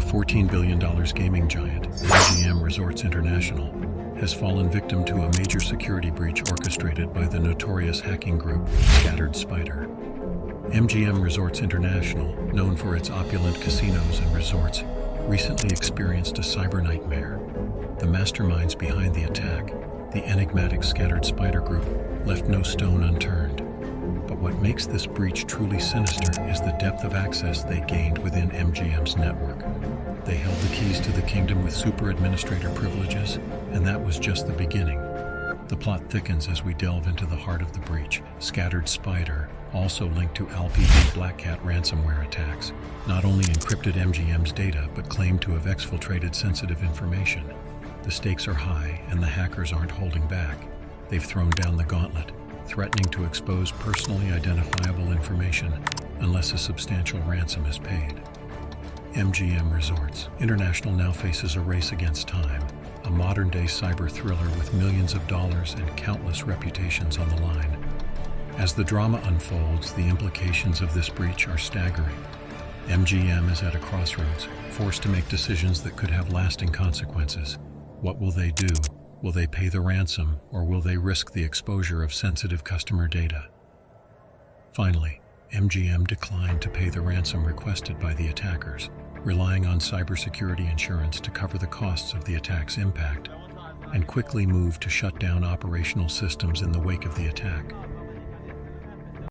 $14 billion gaming giant, MGM Resorts International, has fallen victim to a major security breach orchestrated by the notorious hacking group Scattered Spider. MGM Resorts International, known for its opulent casinos and resorts, recently experienced a cyber nightmare. The masterminds behind the attack, the enigmatic Scattered Spider group, left no stone unturned. But what makes this breach truly sinister is the depth of access they gained within MGM's network. They held the keys to the kingdom with super administrator privileges, and that was just the beginning. The plot thickens as we delve into the heart of the breach. Scattered Spider, also linked to LPD Black Cat ransomware attacks, not only encrypted MGM's data but claimed to have exfiltrated sensitive information. The stakes are high, and the hackers aren't holding back. They've thrown down the gauntlet, threatening to expose personally identifiable information unless a substantial ransom is paid. MGM Resorts International now faces a race against time, a modern-day cyber thriller with millions of dollars and countless reputations on the line. As the drama unfolds, the implications of this breach are staggering. MGM is at a crossroads, forced to make decisions that could have lasting consequences. What will they do? Will they pay the ransom, or will they risk the exposure of sensitive customer data? Finally, MGM declined to pay the ransom requested by the attackers, relying on cybersecurity insurance to cover the costs of the attack's impact, and quickly moved to shut down operational systems in the wake of the attack.